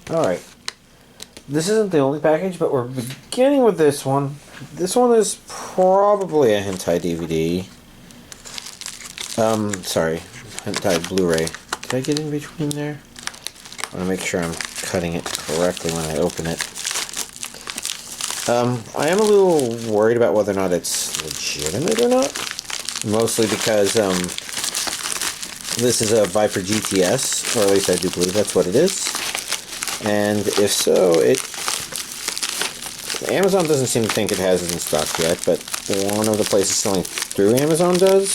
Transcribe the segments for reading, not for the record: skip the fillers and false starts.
Alright. This isn't the only package, but we're beginning with this one. This one is probably a Hentai DVD. Sorry. Hentai Blu-ray. Did I get in between there? I want to make sure I'm cutting it correctly when I open it. I am a little worried about whether or not it's legitimate or not. Mostly because, this is a Viper GTS, or at least I do believe that's what it is. And if so, Amazon doesn't seem to think it has it in stock yet, but one of the places selling through Amazon does.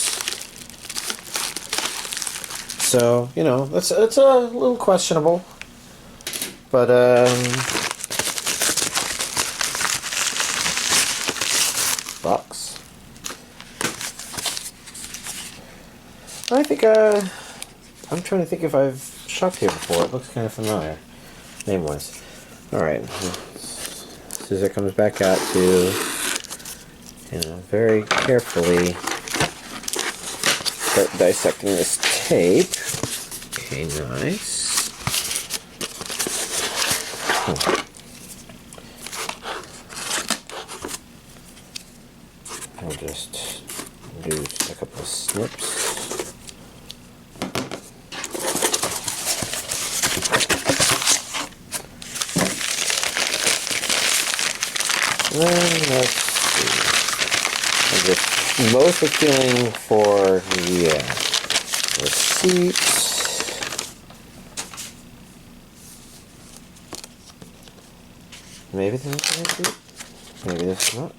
So, you know, it's a little questionable. But, box. I think, I'm trying to think if I've shopped here before. It looks kind of familiar, name-wise. Alright, as soon as it comes back out to, you know, very carefully start dissecting this tape. Okay, nice. I'll just do a couple of snips. Let's see. I'm just mostly feeling for, receipts. Maybe this is a receipt? Maybe this is not.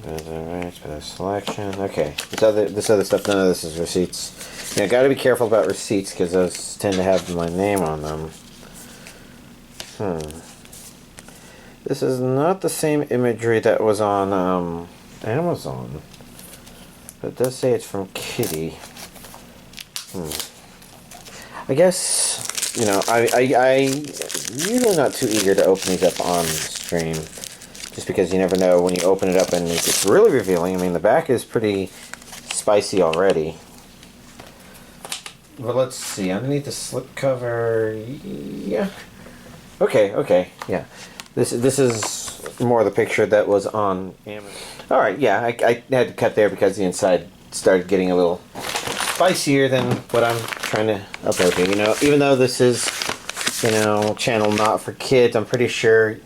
Alright, for the selection. Okay, this other stuff, none of this is receipts. Yeah, gotta be careful about receipts because those tend to have my name on them. This is not the same imagery that was on Amazon. But it does say it's from Kitty. I guess, you know, I'm usually not too eager to open these up on stream. Just because you never know when you open it up and it's really revealing. I mean, the back is pretty spicy already. But let's see, underneath the slipcover, yeah. Okay, yeah. This is more of the picture that was on Amazon. Alright, yeah, I had to cut there because the inside started getting a little spicier than what I'm trying to upload here. You know, even though this is, you know, channel not for kids, I'm pretty sure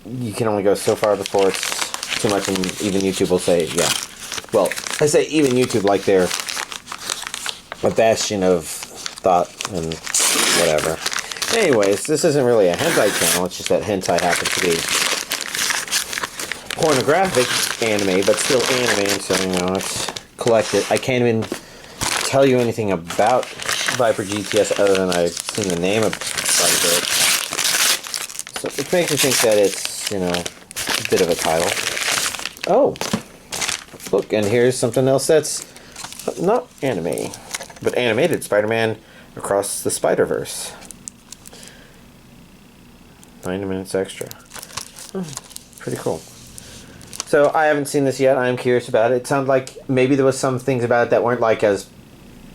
you can only go so far before it's too much, and even YouTube will say, yeah. Well, I say even YouTube, like they're a bastion of thought and whatever. Anyways, this isn't really a hentai channel, it's just that hentai happens to be pornographic anime, but still anime, and so, you know, it's collected. I can't even tell you anything about Viper GTS other than I've seen the name of Viper. So it makes me think that it's, you know, a bit of a title. Oh! Look, and here's something else that's not anime, but animated. Spider-Man Across the Spiderverse. 90 minutes extra. Pretty cool. So I haven't seen this yet. I am curious about it. It sounded like maybe there was some things about it that weren't like as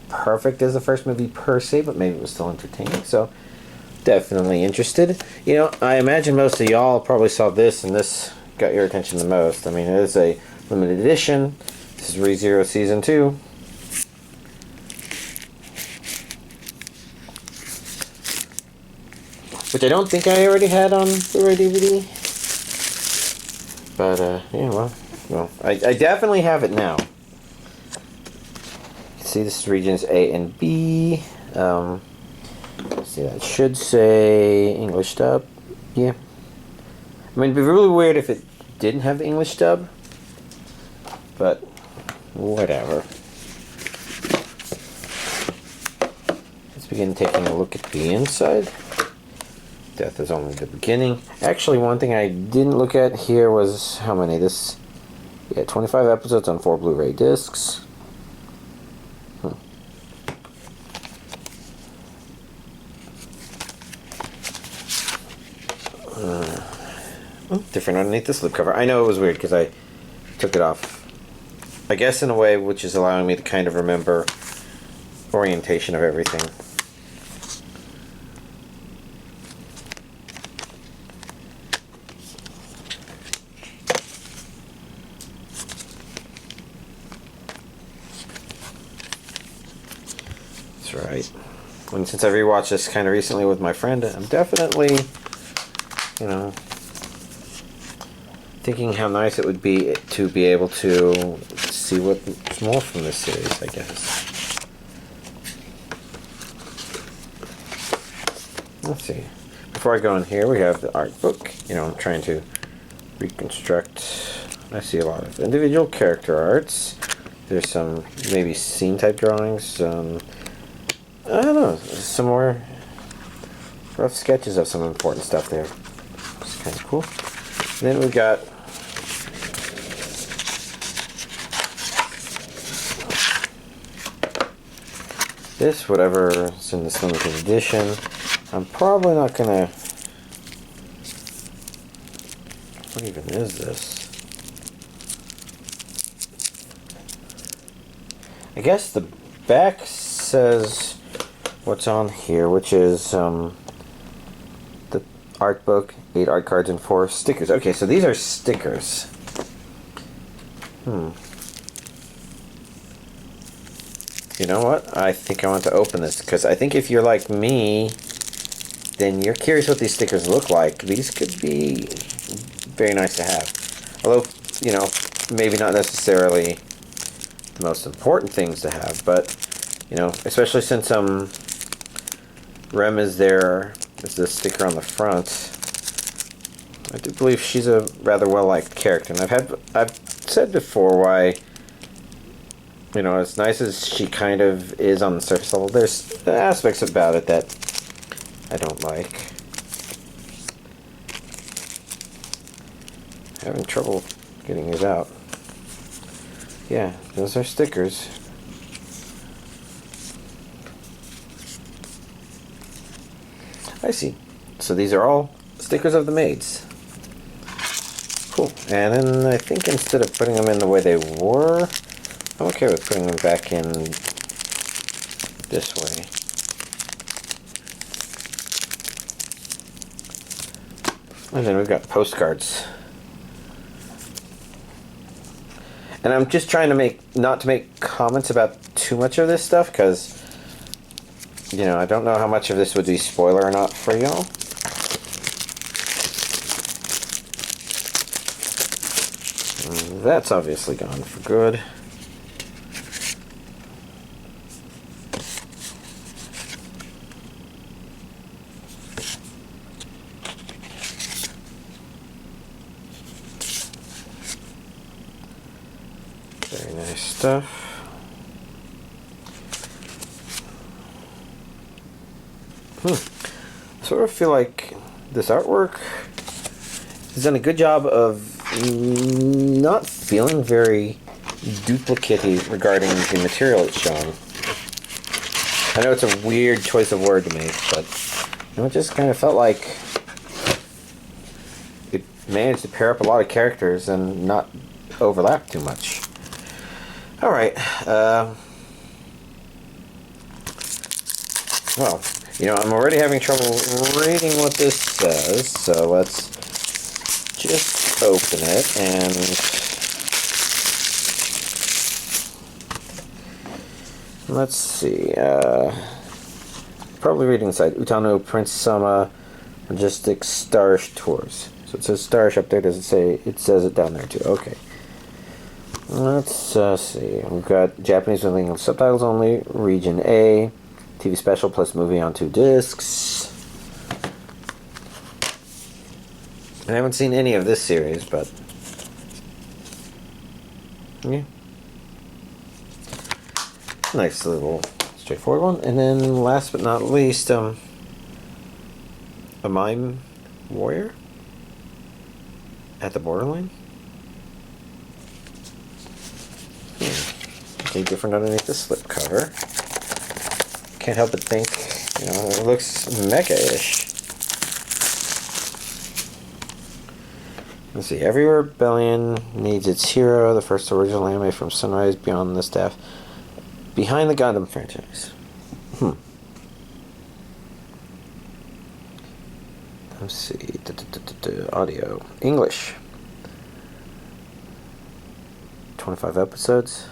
perfect as the first movie per se, but maybe it was still entertaining. So definitely interested. You know, I imagine most of y'all probably saw this, and this got your attention the most. I mean, it is a limited edition. This is ReZero Season 2. Which I don't think I already had on Blu-ray DVD. But, yeah, well, I definitely have it now. You can see this is regions A and B. Let's see, that should say English dub. Yeah. I mean, it'd be really weird if it didn't have the English dub. But, whatever. Let's begin taking a look at the inside. Death is only the beginning. Actually, one thing I didn't look at here was how many. This, yeah, 25 episodes on 4 Blu-ray discs. Different underneath the slipcover. I know it was weird because I took it off, I guess in a way which is allowing me to kind of remember orientation of everything. That's right. And since I rewatched this kind of recently with my friend, I'm definitely, you know, thinking how nice it would be to be able to see what's more from this series, I guess. Let's see. Before I go in here, we have the art book. You know, I'm trying to reconstruct. I see a lot of individual character arts. There's some maybe scene type drawings. I don't know, some more rough sketches of some important stuff there. It's kind of cool. And then we've got this, whatever's in this limited edition. I'm probably not gonna... What even is this? I guess the back says what's on here, which is the art book, 8 art cards, and 4 stickers. Okay, so these are stickers. You know what? I think I want to open this, because I think if you're like me, then you're curious what these stickers look like. These could be very nice to have. Although, you know, maybe not necessarily the most important things to have, but, you know, especially since Rem is there as the sticker on the front. I do believe she's a rather well-liked character, and I've said before why, you know, as nice as she kind of is on the surface level, there's aspects about it that I don't like. Having trouble getting these out. Yeah, those are stickers. I see. So these are all stickers of the maids. Cool. And then I think instead of putting them in the way they were, I'm okay with putting them back in this way. And then we've got postcards. And I'm just trying to not to make comments about too much of this stuff, because, you know, I don't know how much of this would be spoiler or not for y'all. That's obviously gone for good. Very nice stuff. I sort of feel like this artwork has done a good job of not feeling very duplicate-y regarding the material it's shown. I know it's a weird choice of word to make, but, you know, it just kind of felt like it managed to pair up a lot of characters and not overlap too much. Alright, well, you know, I'm already having trouble reading what this says, so let's just open it and let's see. Probably reading inside. Utano Prince Sama Logistics Starish Tours. So it says Starish up there. Does it say? It says it down there too. Okay. Let's see. We've got Japanese with English subtitles only. Region A. TV special plus movie on 2 discs. I haven't seen any of this series, but yeah, nice little straightforward one. And then last but not least, AMAIM Warrior at the Borderline. Something different underneath the slipcover. Can't help but think, you know, it looks mecha-ish. Let's see. Every rebellion needs its hero. The first original anime from Sunrise Beyond the Staff. Behind the Gundam franchise. Let's see. Audio. English. 25 episodes.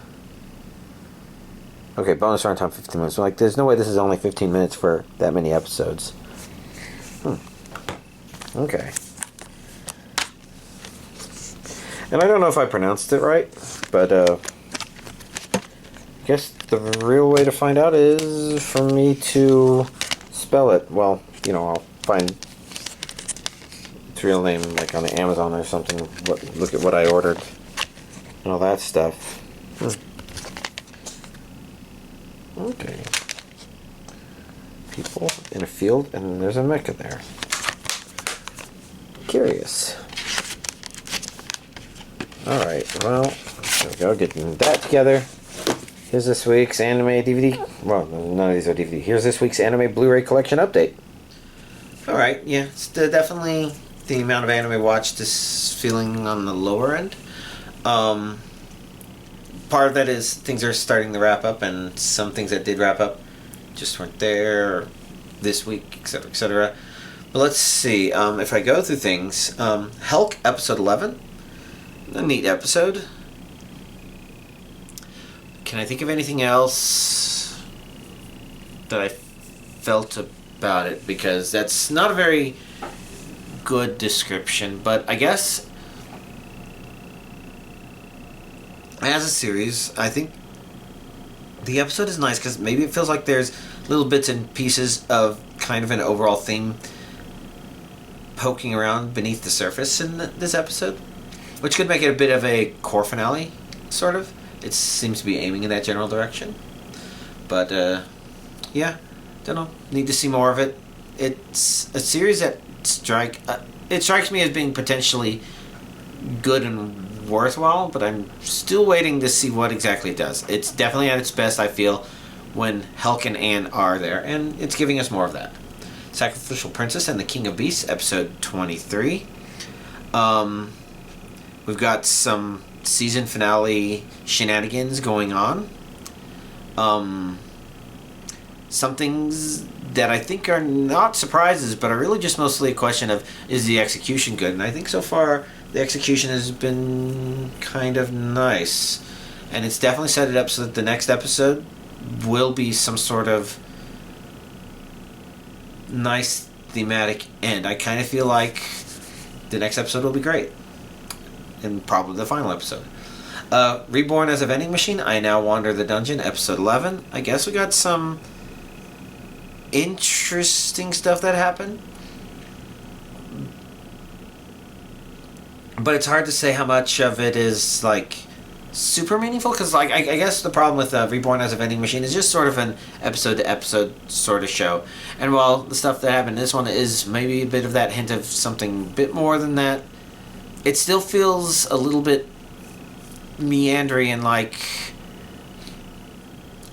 Okay, bonus runtime 15 minutes. Like, there's no way this is only 15 minutes for that many episodes. Okay. And I don't know if I pronounced it right, but I guess the real way to find out is for me to spell it. Well, you know, I'll find its real name like on the Amazon or something. Look at what I ordered and all that stuff. Okay. People in a field, and there's a mecha there. Curious. Alright, well, there we go, getting that together. Here's this week's anime DVD. Well, none of these are DVD. Here's this week's anime Blu-ray collection update. Alright, yeah, it's definitely the amount of anime watched is feeling on the lower end. Part of that is things are starting to wrap up, and some things that did wrap up just weren't there this week, etc., etc. But let's see, if I go through things, Hulk episode 11, a neat episode. Can I think of anything else that I felt about it? Because that's not a very good description, but I guess as a series, I think the episode is nice because maybe it feels like there's little bits and pieces of kind of an overall theme poking around beneath the surface in this episode, which could make it a bit of a core finale, sort of. It seems to be aiming in that general direction. But, yeah, don't know. Need to see more of it. It's a series that it strikes me as being potentially good and worthwhile, but I'm still waiting to see what exactly it does. It's definitely at its best, I feel, when Hulk and Anne are there, and it's giving us more of that. Sacrificial Princess and the King of Beasts, episode 23. We've got some season finale shenanigans going on. Some things that I think are not surprises, but are really just mostly a question of, is the execution good? And I think so far the execution has been kind of nice. And it's definitely set it up so that the next episode will be some sort of nice thematic end. I kind of feel like the next episode will be great. And probably the final episode. Reborn as a Vending Machine, I Now Wander the Dungeon, episode 11. I guess we got some interesting stuff that happened. But it's hard to say how much of it is, like, super meaningful, because, like, I guess the problem with Reborn as a Vending Machine is just sort of an episode-to-episode sort of show. And while the stuff that happened in this one is maybe a bit of that hint of something a bit more than that, it still feels a little bit meandering and like,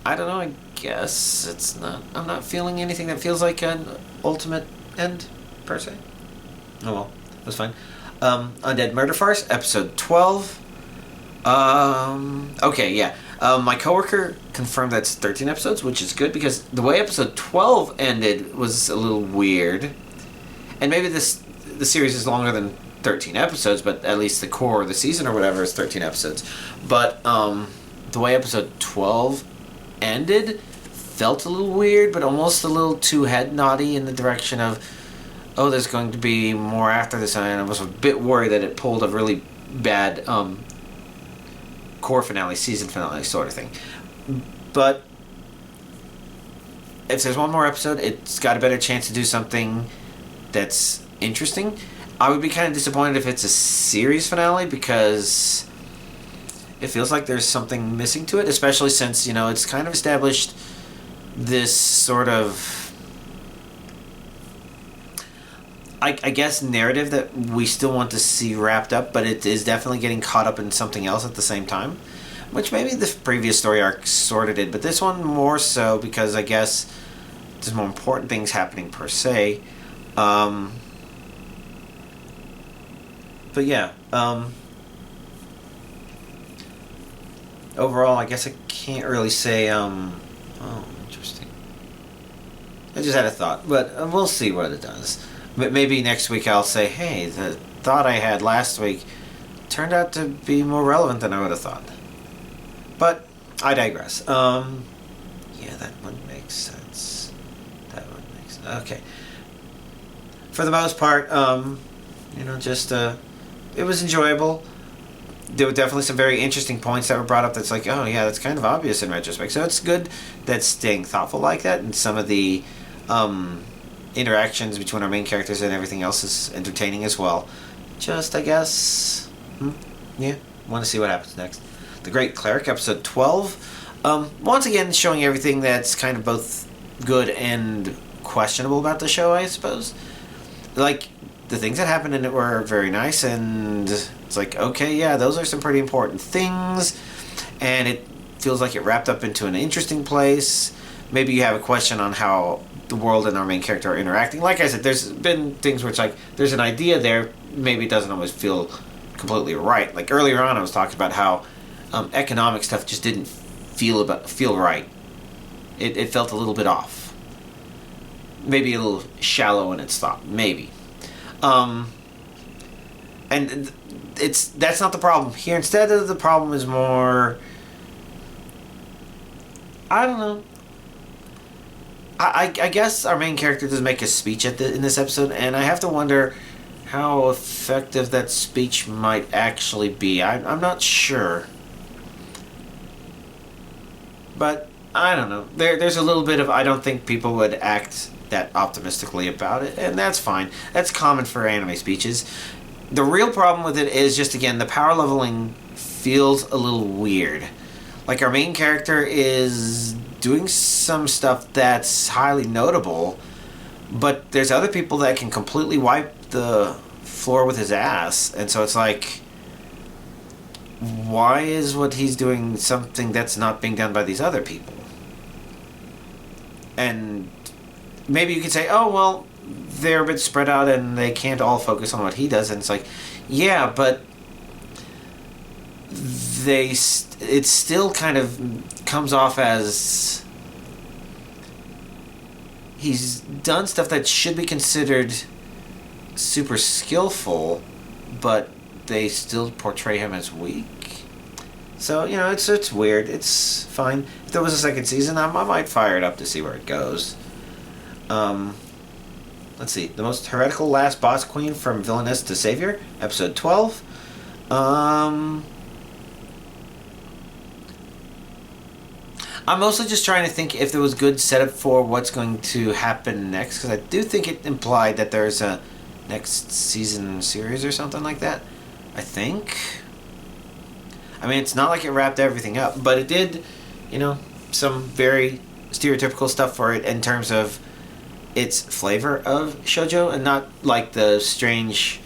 I don't know, I guess it's not, I'm not feeling anything that feels like an ultimate end, per se. Oh well, that's fine. Undead Murder Farce, episode 12. Okay, yeah. My coworker confirmed that's 13 episodes, which is good because the way episode 12 ended was a little weird. And maybe the series is longer than 13 episodes, but at least the core of the season or whatever is 13 episodes. But the way episode 12 ended felt a little weird, but almost a little too head noddy in the direction of, oh, there's going to be more after this, and I was a bit worried that it pulled a really bad core finale, season finale sort of thing. But if there's one more episode, it's got a better chance to do something that's interesting. I would be kind of disappointed if it's a series finale because it feels like there's something missing to it, especially since, you know, it's kind of established this sort of, I guess, narrative that we still want to see wrapped up, but it is definitely getting caught up in something else at the same time, which maybe the previous story arc sort of did, but this one more so because I guess there's more important things happening per se. But yeah, overall, I guess I can't really say, oh, interesting. I just had a thought, but we'll see what it does. Maybe next week I'll say, hey, the thought I had last week turned out to be more relevant than I would have thought. But I digress. Yeah, that wouldn't make sense. That wouldn't make sense. Okay. For the most part, just it was enjoyable. There were definitely some very interesting points that were brought up that's like, oh yeah, that's kind of obvious in retrospect. So it's good that staying thoughtful like that, and some of the interactions between our main characters and everything else is entertaining as well. Just, I guess, want to see what happens next. The Great Cleric, episode 12. Once again, showing everything that's kind of both good and questionable about the show, I suppose. Like, the things that happened in it were very nice, and it's like, okay, yeah, those are some pretty important things, and it feels like it wrapped up into an interesting place. Maybe you have a question on how the world and our main character are interacting. Like I said, there's been things where it's like, there's an idea there, maybe it doesn't always feel completely right. Like earlier on, I was talking about how economic stuff just didn't feel right. It felt a little bit off. Maybe a little shallow in its thought. Maybe. And that's not the problem here. Instead of the problem is more, I don't know. I guess our main character does make a speech in this episode, and I have to wonder how effective that speech might actually be. I'm not sure. But I don't know. There's a little bit of, I don't think people would act that optimistically about it, and that's fine. That's common for anime speeches. The real problem with it is just, again, the power leveling feels a little weird. Like, our main character is doing some stuff that's highly notable, but there's other people that can completely wipe the floor with his ass, and so it's like, why is what he's doing something that's not being done by these other people? And maybe you could say, oh, well, they're a bit spread out and they can't all focus on what he does. And it's like, yeah, but it still kind of comes off as he's done stuff that should be considered super skillful, but they still portray him as weak. So, it's weird. It's fine. If there was a second season, I might fire it up to see where it goes. Let's see. The Most Heretical Last Boss Queen, from Villainess to Savior, episode 12. I'm mostly just trying to think if there was good setup for what's going to happen next, because I do think it implied that there's a next season series or something like that. I think. I mean, it's not like it wrapped everything up, but it did, some very stereotypical stuff for it in terms of its flavor of shoujo, and not like the strange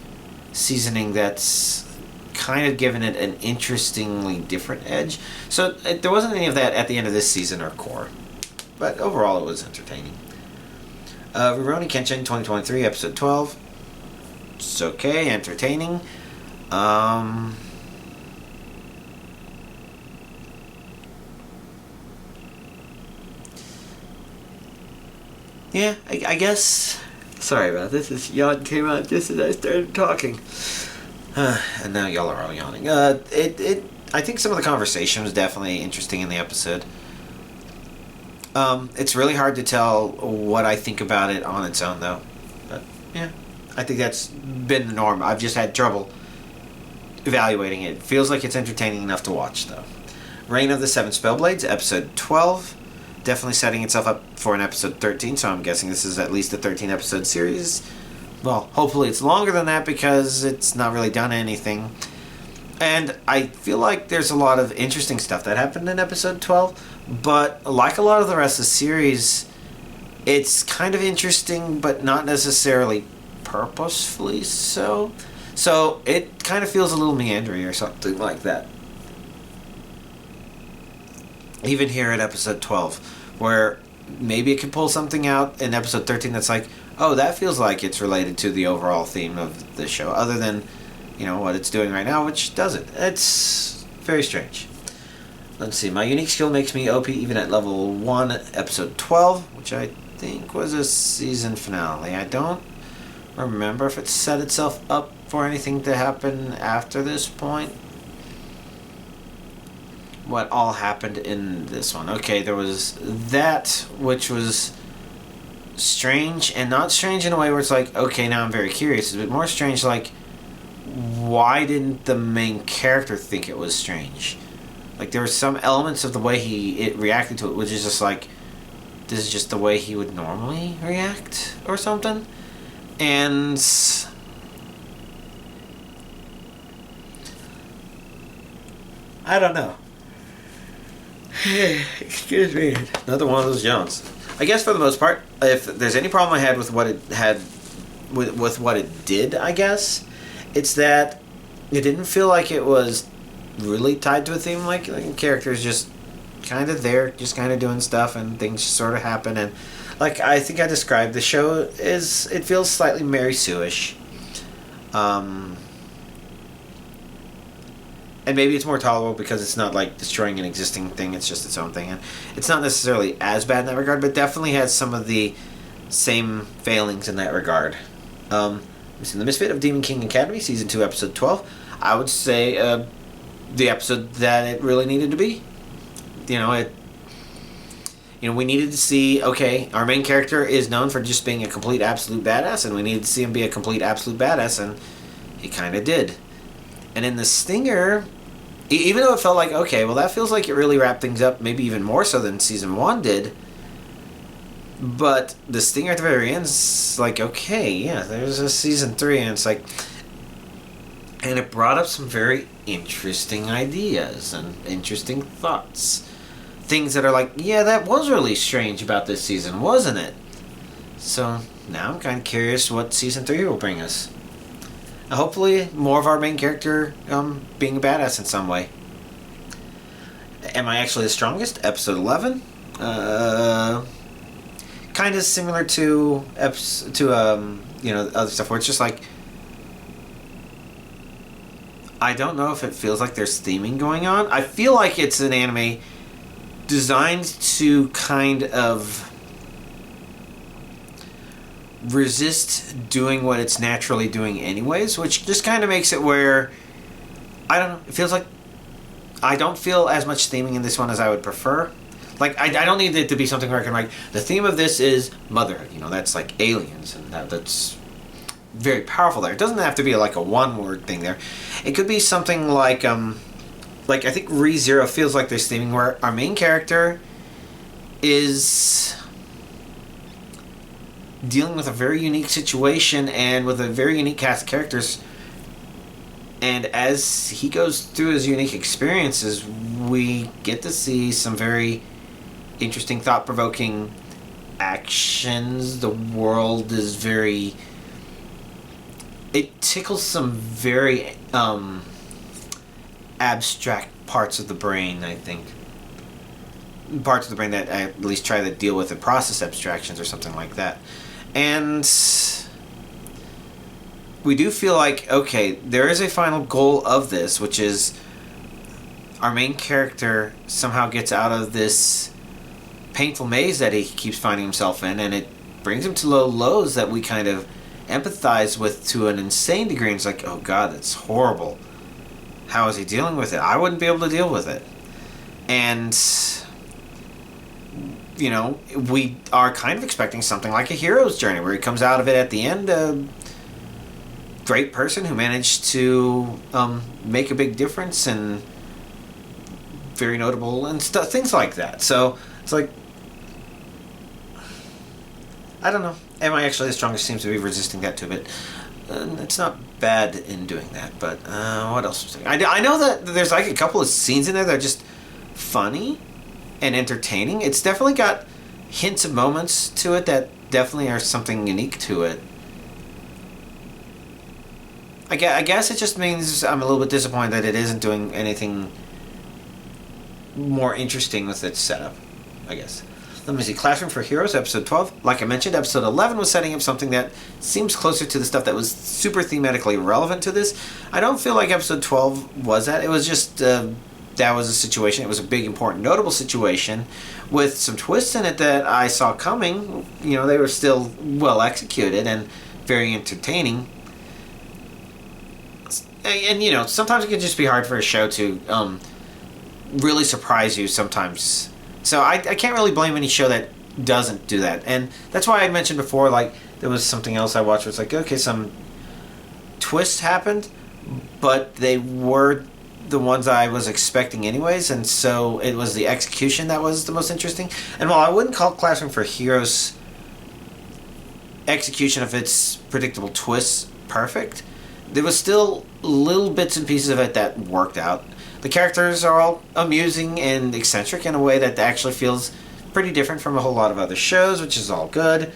seasoning that's kind of given it an interestingly different edge. So there wasn't any of that at the end of this season or core, but overall it was entertaining. Rurouni Kenshin 2023, episode 12. It's okay, entertaining. Yeah, I guess. Sorry about this. Yawn came out just as I started talking. And now y'all are all yawning. I think some of the conversation was definitely interesting in the episode. It's really hard to tell what I think about it on its own, though. But, yeah, I think that's been the norm. I've just had trouble evaluating it. It feels like it's entertaining enough to watch, though. Reign of the Seven Spellblades, episode 12. Definitely setting itself up for an episode 13, so I'm guessing this is at least a 13-episode series. Well, hopefully it's longer than that, because it's not really done anything. And I feel like there's a lot of interesting stuff that happened in episode 12, but like a lot of the rest of the series, it's kind of interesting, but not necessarily purposefully so. So it kind of feels a little meandering or something like that. Even here at episode 12, where maybe it can pull something out in episode 13 that's like, oh, that feels like it's related to the overall theme of the show, other than, what it's doing right now, which doesn't. It's very strange. Let's see. My unique skill makes me OP even at level 1, episode 12, which I think was a season finale. I don't remember if it set itself up for anything to happen after this point. What all happened in this one? Okay, there was that, which was strange, and not strange in a way where it's like, okay, now I'm very curious. It's a bit more strange, like, why didn't the main character think it was strange? Like, there were some elements of the way it reacted to it, which is just like, this is just the way he would normally react, or something. And I don't know. Excuse me. Another one of those yawns. I guess for the most part, if there's any problem I had with what it had, with what it did, I guess, it's that it didn't feel like it was really tied to a theme. Like characters just kind of there, just kind of doing stuff, and things just sort of happen. And like I think I described, the show it feels slightly Mary Sue-ish. And maybe it's more tolerable because it's not like destroying an existing thing, it's just its own thing. And it's not necessarily as bad in that regard, but definitely has some of the same failings in that regard. The Misfit of Demon King Academy, Season 2, Episode 12. I would say the episode that it really needed to be. We needed to see, okay, our main character is known for just being a complete absolute badass, and we needed to see him be a complete absolute badass, and he kind of did. And in the stinger, even though it felt like, okay, well, that feels like it really wrapped things up, maybe even more so than Season 1 did. But the stinger at the very end is like, okay, yeah, there's a Season 3, and it's like... And it brought up some very interesting ideas and interesting thoughts. Things that are like, yeah, that was really strange about this season, wasn't it? So, now I'm kind of curious what Season 3 will bring us. Hopefully, more of our main character being a badass in some way. Am I actually the strongest? Episode 11. Kind of similar to other stuff where it's just like, I don't know if it feels like there's theming going on. I feel like it's an anime designed to kind of resist doing what it's naturally doing anyways, which just kind of makes it where, I don't know, it feels like I don't feel as much theming in this one as I would prefer. Like, I don't need it to be something where I can, like, the theme of this is motherhood, that's like aliens, and that's very powerful there. It doesn't have to be like a one-word thing there. It could be something like I think ReZero feels like there's theming where our main character is dealing with a very unique situation and with a very unique cast of characters, and as he goes through his unique experiences, we get to see some very interesting, thought-provoking actions. The world is very... It tickles some very abstract parts of the brain, I think. Parts of the brain that I at least try to deal with and process abstractions or something like that. And we do feel like, okay, there is a final goal of this, which is our main character somehow gets out of this painful maze that he keeps finding himself in, and it brings him to low lows that we kind of empathize with to an insane degree. And it's like, oh god, that's horrible. How is he dealing with it? I wouldn't be able to deal with it. And we are kind of expecting something like a hero's journey, where he comes out of it at the end a great person who managed to make a big difference and very notable and things like that. So it's like, I don't know. Am I actually the strongest? Seems to be resisting that to a bit. It's not bad in doing that, but what else? I know that there's like a couple of scenes in there that are just funny and entertaining. It's definitely got hints of moments to it that definitely are something unique to it. I guess it just means I'm a little bit disappointed that it isn't doing anything more interesting with its setup, I guess. Let me see. Classroom for Heroes, episode 12. Like I mentioned, episode 11 was setting up something that seems closer to the stuff that was super thematically relevant to this. I don't feel like episode 12 was that. It was just that was a situation. It was a big, important, notable situation with some twists in it that I saw coming. You know, they were still well executed and very entertaining. And you know, sometimes it can just be hard for a show to really surprise you sometimes. So I can't really blame any show that doesn't do that. And that's why I mentioned before, like, there was something else I watched where it's like, okay, some twists happened, but they were the ones I was expecting anyways, and so it was the execution that was the most interesting. And while I wouldn't call Classroom for Heroes execution of its predictable twists perfect, there was still little bits and pieces of it that worked out. The characters are all amusing and eccentric in a way that actually feels pretty different from a whole lot of other shows, which is all good.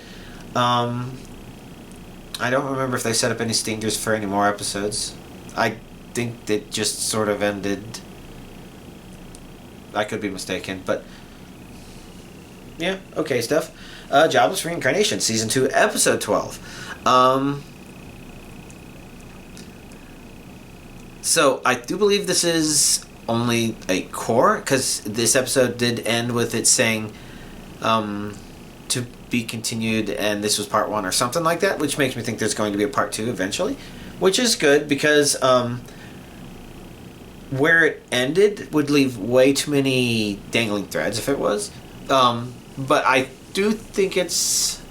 I don't remember if they set up any stingers for any more episodes. I think it just sort of ended. I could be mistaken, but yeah, okay stuff. Jobless Reincarnation, Season 2, Episode 12. So I do believe this is only a core, because this episode did end with it saying to be continued, and this was part 1 or something like that, which makes me think there's going to be a part 2 eventually, which is good, because where it ended would leave way too many dangling threads if it was. But I do think it's,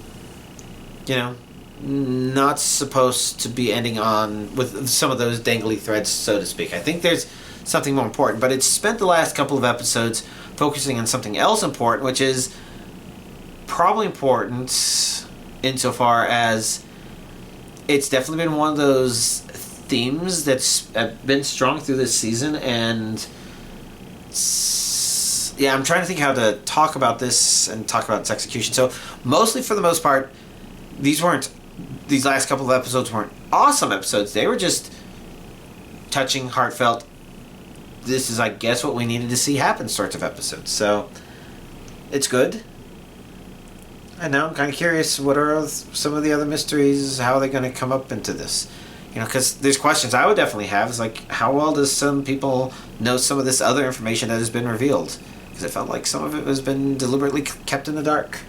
you know, not supposed to be ending on with some of those dangly threads, so to speak. I think there's something more important, but it's spent the last couple of episodes focusing on something else important, which is probably important insofar as it's definitely been one of those themes that's been strong through this season. And yeah, I'm trying to think how to talk about this and talk about its execution. So mostly, for the most part, these last couple of episodes weren't awesome episodes. They were just touching, heartfelt, this is, I guess, what we needed to see happen sorts of episodes. So it's good. And now I'm kind of curious, what are some of the other mysteries? How are they going to come up into this? You know, because there's questions I would definitely have. It's like, how well does some people know some of this other information that has been revealed? Because it felt like some of it has been deliberately kept in the dark.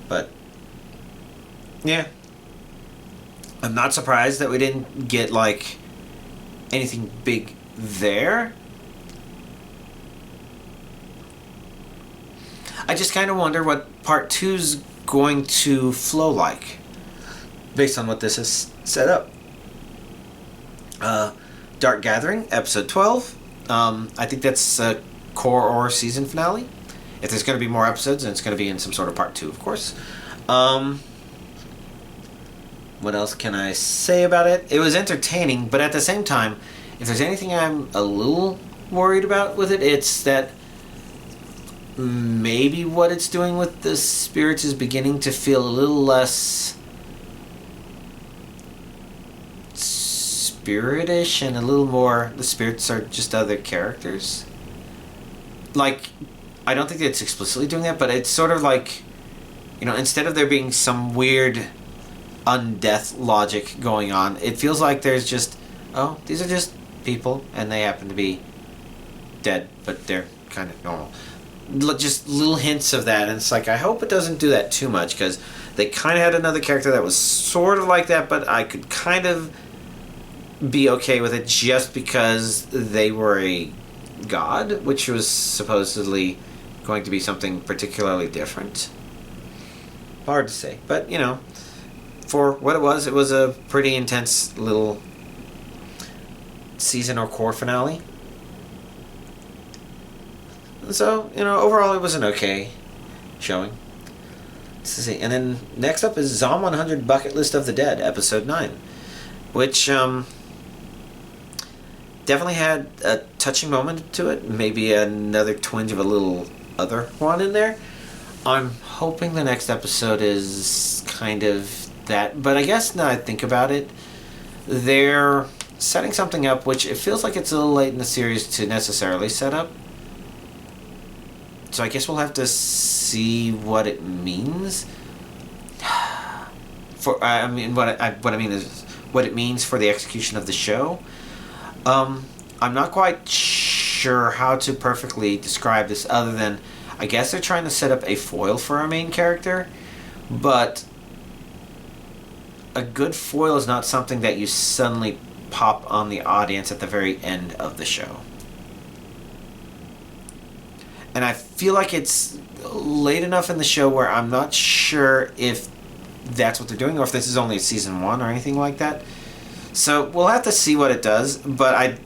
But yeah, I'm not surprised that we didn't get like anything big there. I just kind of wonder what part 2's going to flow like, based on what this has set up. Dark Gathering, Episode 12. I think that's a core or season finale. If there's going to be more episodes, then it's going to be in some sort of part 2, of course. What else can I say about it? It was entertaining, but at the same time, if there's anything I'm a little worried about with it, it's that maybe what it's doing with the spirits is beginning to feel a little less spiritish and a little more, the spirits are just other characters. Like, I don't think it's explicitly doing that, but it's sort of like, you know, instead of there being some weird undeath logic going on, it feels like there's just, oh, these are just people and they happen to be dead, but they're kind of normal. Just little hints of that, and it's like, I hope it doesn't do that too much, because they kind of had another character that was sort of like that, but I could kind of be okay with it just because they were a god, which was supposedly going to be something particularly different. Hard to say, but you know, for what it was a pretty intense little season or core finale. So, you know, overall it was an okay showing. Let's see. And then next up is Zom 100 Bucket List of the Dead, Episode 9, which definitely had a touching moment to it. Maybe another twinge of a little other one in there. I'm hoping the next episode is kind of that. But I guess now I think about it, they're setting something up which it feels like it's a little late in the series to necessarily set up. So I guess we'll have to see what it means. What I mean is what it means for the execution of the show. I'm not quite sure sure how to perfectly describe this other than I guess they're trying to set up a foil for our main character, but a good foil is not something that you suddenly pop on the audience at the very end of the show. And I feel like it's late enough in the show where I'm not sure if that's what they're doing or if this is only season 1 or anything like that. So we'll have to see what it does, but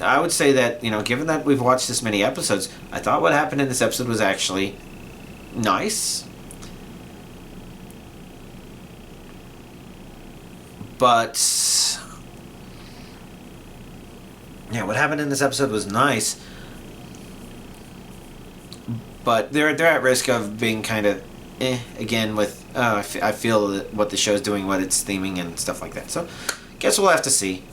I would say that, you know, given that we've watched this many episodes, I thought what happened in this episode was actually nice. But yeah, what happened in this episode was nice. But they're at risk of being kind of again with I feel that what the show's doing, what it's theming and stuff like that. So guess we'll have to see.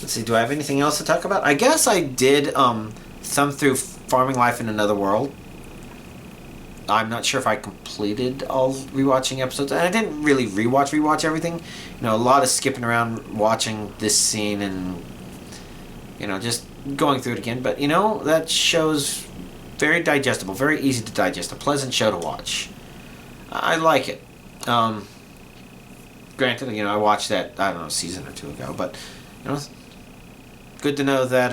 Let's see, do I have anything else to talk about? I guess I did thumb through Farming Life in Another World. I'm not sure if I completed all rewatching episodes. And I didn't really rewatch everything. You know, a lot of skipping around watching this scene and, you know, just going through it again. But, you know, that show's very digestible, very easy to digest, a pleasant show to watch. I like it. Granted, you know, I watched that, I don't know, a season or 2 ago. But, you know, good to know that,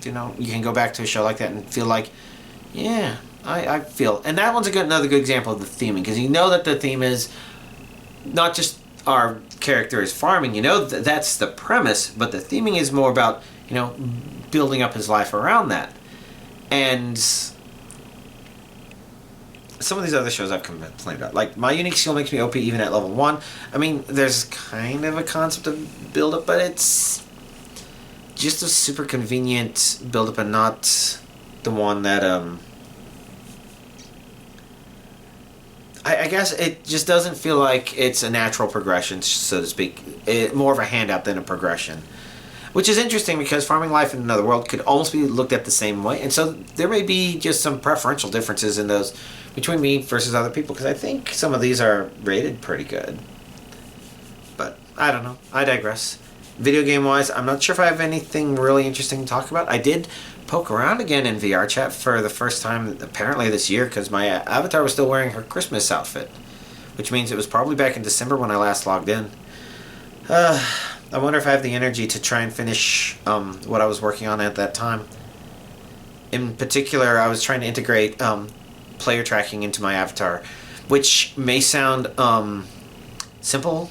you know, you can go back to a show like that and feel like, yeah, I feel, and that one's another good example of the theming, because you know that the theme is not just our character is farming, you know that's the premise, but the theming is more about, you know, building up his life around that. And some of these other shows I've complained about, like My Unique Skill Makes Me OP even at level 1. I mean, there's kind of a concept of build up, but it's just a super convenient build up and not the one that I guess it just doesn't feel like it's a natural progression, so to speak. More of a handout than a progression. Which is interesting because Farming Life in Another World could almost be looked at the same way. And so there may be just some preferential differences in those between me versus other people. Because I think some of these are rated pretty good. But I don't know. I digress. Video game wise, I'm not sure if I have anything really interesting to talk about. I did poke around again in VR chat for the first time apparently this year because my avatar was still wearing her Christmas outfit, which means it was probably back in December when I last logged in. I wonder if I have the energy to try and finish what I was working on at that time. In particular, I was trying to integrate player tracking into my avatar, which may sound simple.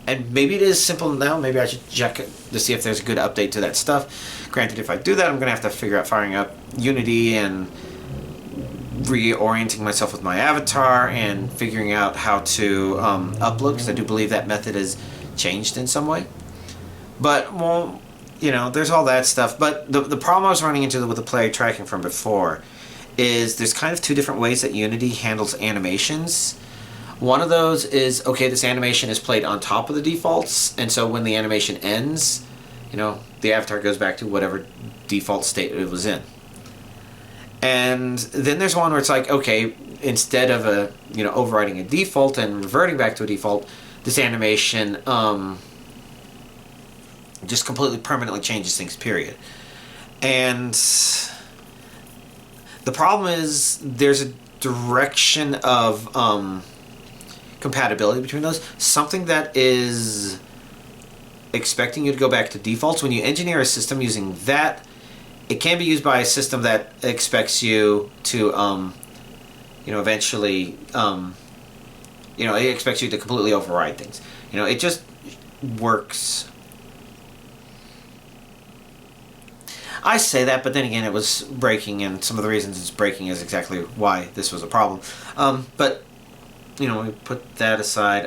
And maybe it is simple now. Maybe I should check to see if there's a good update to that stuff. Granted, if I do that, I'm going to have to figure out firing up Unity and reorienting myself with my avatar and figuring out how to upload, because I do believe that method has changed in some way. But, well, you know, there's all that stuff. But the problem I was running into with the player tracking from before is there's kind of 2 different ways that Unity handles animations. One of those is, okay, this animation is played on top of the defaults, and so when the animation ends, you know, the avatar goes back to whatever default state it was in. And then there's one where it's like, okay, instead of overriding a default and reverting back to a default, this animation just completely permanently changes things, period. And the problem is there's a direction of compatibility between those. Something that is expecting you to go back to defaults. When you engineer a system using that, it can be used by a system that expects you to, eventually, it expects you to completely override things. You know, it just works. I say that, but then again, it was breaking, and some of the reasons it's breaking is exactly why this was a problem. But you know, we put that aside.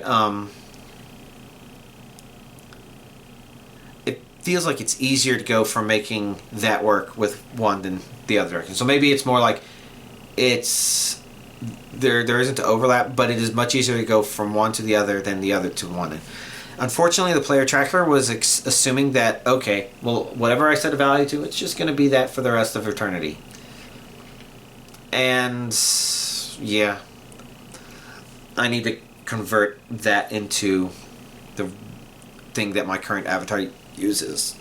It feels like it's easier to go from making that work with one than the other direction. So maybe it's more like it's there isn't overlap, but it is much easier to go from one to the other than the other to one. Unfortunately, the player tracker was assuming that, okay, well, whatever I set a value to, it's just going to be that for the rest of eternity. And yeah, I need to convert that into the thing that my current avatar uses.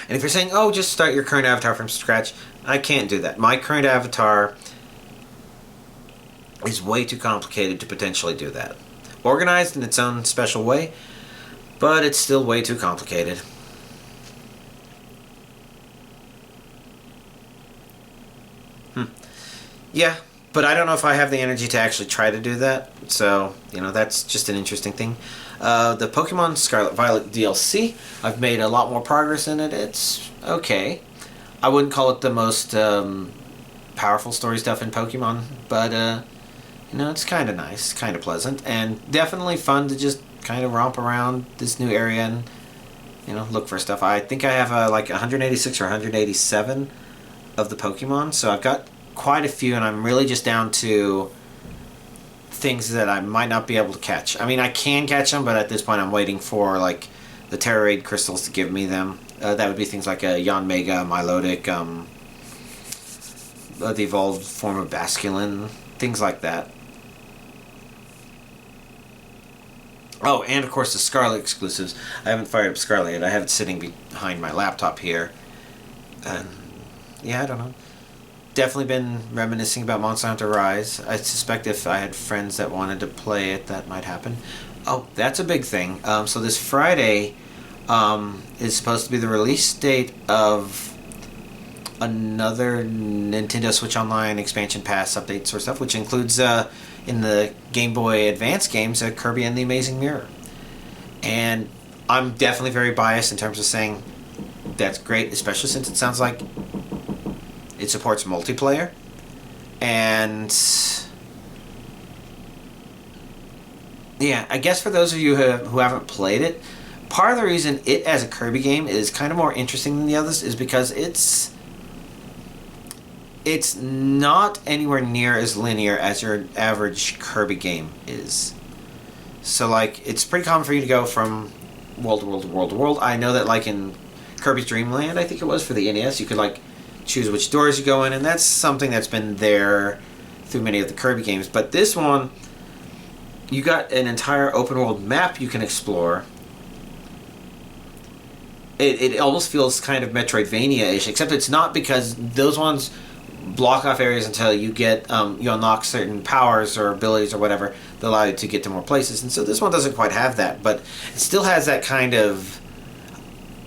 And if you're saying, oh, just start your current avatar from scratch, I can't do that. My current avatar is way too complicated to potentially do that. Organized in its own special way, but it's still way too complicated. Yeah, but I don't know if I have the energy to actually try to do that. So, that's just an interesting thing. The Pokemon Scarlet Violet DLC, I've made a lot more progress in it. It's okay. I wouldn't call it the most powerful story stuff in Pokemon, but, it's kind of nice, kind of pleasant, and definitely fun to just kind of romp around this new area and, look for stuff. I think I have like 186 or 187 of the Pokemon, so I've got quite a few, and I'm really just down to things that I might not be able to catch. I mean, I can catch them, but at this point I'm waiting for like the Terra Raid crystals to give me them. That would be things like a Yanmega, Milotic, the evolved form of Basculin, things like that. Oh, and of course the Scarlet exclusives. I haven't fired up Scarlet yet. I have it sitting behind my laptop here. And yeah, I don't know. Definitely been reminiscing about Monster Hunter Rise. I suspect if I had friends that wanted to play it, that might happen. Oh, that's a big thing. So this Friday is supposed to be the release date of another Nintendo Switch Online expansion pass update sort of stuff, which includes in the Game Boy Advance games Kirby and the Amazing Mirror. And I'm definitely very biased in terms of saying that's great, especially since it sounds like it supports multiplayer, and yeah, I guess for those of you who haven't played it, part of the reason it as a Kirby game is kind of more interesting than the others is because it's not anywhere near as linear as your average Kirby game is. So like, it's pretty common for you to go from world to world to world to world. I know that like in Kirby's Dream Land, I think it was for the NES, you could like choose which doors you go in, and that's something that's been there through many of the Kirby games. But this one, you got an entire open world map you can explore. It almost feels kind of Metroidvania-ish, except it's not, because those ones block off areas until you get you unlock certain powers or abilities or whatever that allow you to get to more places. And so this one doesn't quite have that, but it still has that kind of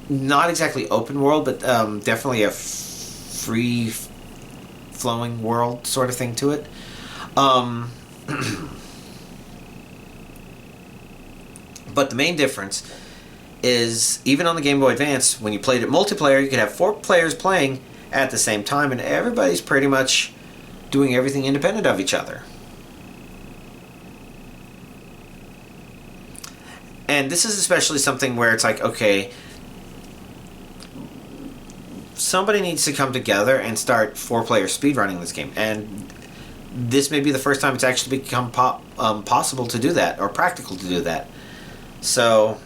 not exactly open world, but definitely a free flowing world sort of thing to it. But the main difference is, even on the Game Boy Advance, when you played it multiplayer, you could have 4 players playing at the same time, and everybody's pretty much doing everything independent of each other. And this is especially something where it's like, okay, somebody needs to come together and start 4-player speedrunning this game. And this may be the first time it's actually become possible to do that, or practical to do that. So,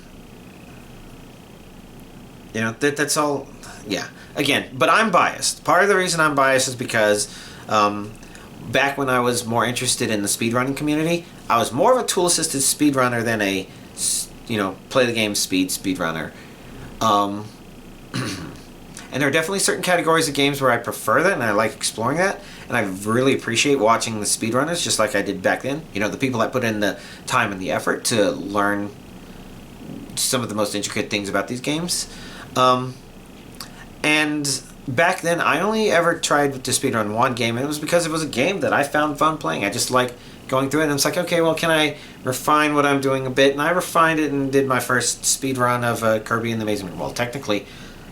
that's all, yeah. Again, but I'm biased. Part of the reason I'm biased is because back when I was more interested in the speedrunning community, I was more of a tool-assisted speedrunner than a, play the game speedrunner. And there are definitely certain categories of games where I prefer that, and I like exploring that, and I really appreciate watching the speedrunners, just like I did back then. The people that put in the time and the effort to learn some of the most intricate things about these games. And back then, I only ever tried to speedrun one game, and it was because it was a game that I found fun playing. I just like going through it, and it's like, okay, well, can I refine what I'm doing a bit? And I refined it and did my first speedrun of Kirby and the Amazing World. Well, technically,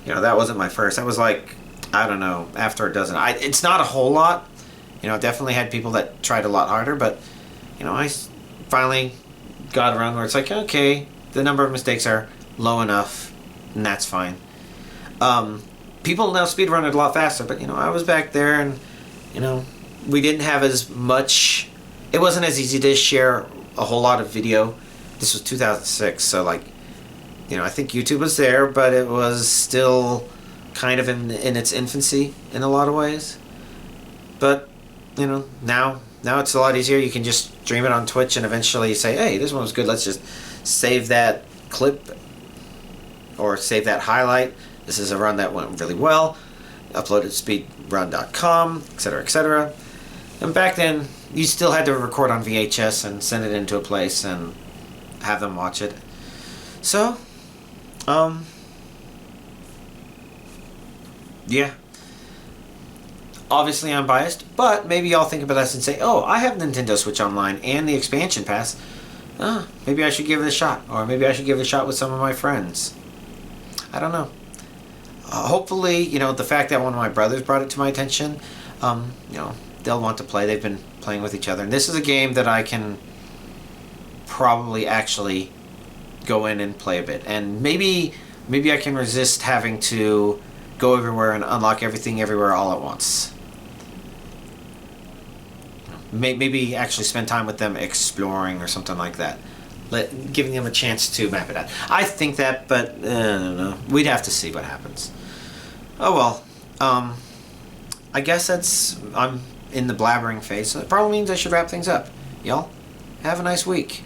that wasn't my first. That was like, I don't know, after a dozen. It's not a whole lot. Definitely had people that tried a lot harder, but, I finally got around where it's like, okay, the number of mistakes are low enough, and that's fine. People now speedrun it a lot faster, but, I was back there, and, we didn't have as much, it wasn't as easy to share a whole lot of video. This was 2006, so, like, I think YouTube was there, but it was still kind of in its infancy in a lot of ways. But, now it's a lot easier. You can just stream it on Twitch and eventually say, hey, this one was good. Let's just save that clip or save that highlight This is a run that went really well. Uploaded speedrun.com, etc., etc. And back then, you still had to record on VHS and send it into a place and have them watch it. So, yeah. Obviously I'm biased, but maybe y'all think about this and say, oh, I have Nintendo Switch Online and the expansion pass. Maybe I should give it a shot. Or maybe I should give it a shot with some of my friends. I don't know. Hopefully, you know, the fact that one of my brothers brought it to my attention, you know, they'll want to play. They've been playing with each other. And this is a game that I can probably actually go in and play a bit. And maybe I can resist having to go everywhere and unlock everything everywhere all at once. Maybe actually spend time with them exploring or something like that. Giving them a chance to map it out. I think that, but I don't know. We'd have to see what happens. Oh well. I guess I'm in the blabbering phase, so it probably means I should wrap things up. Y'all, have a nice week.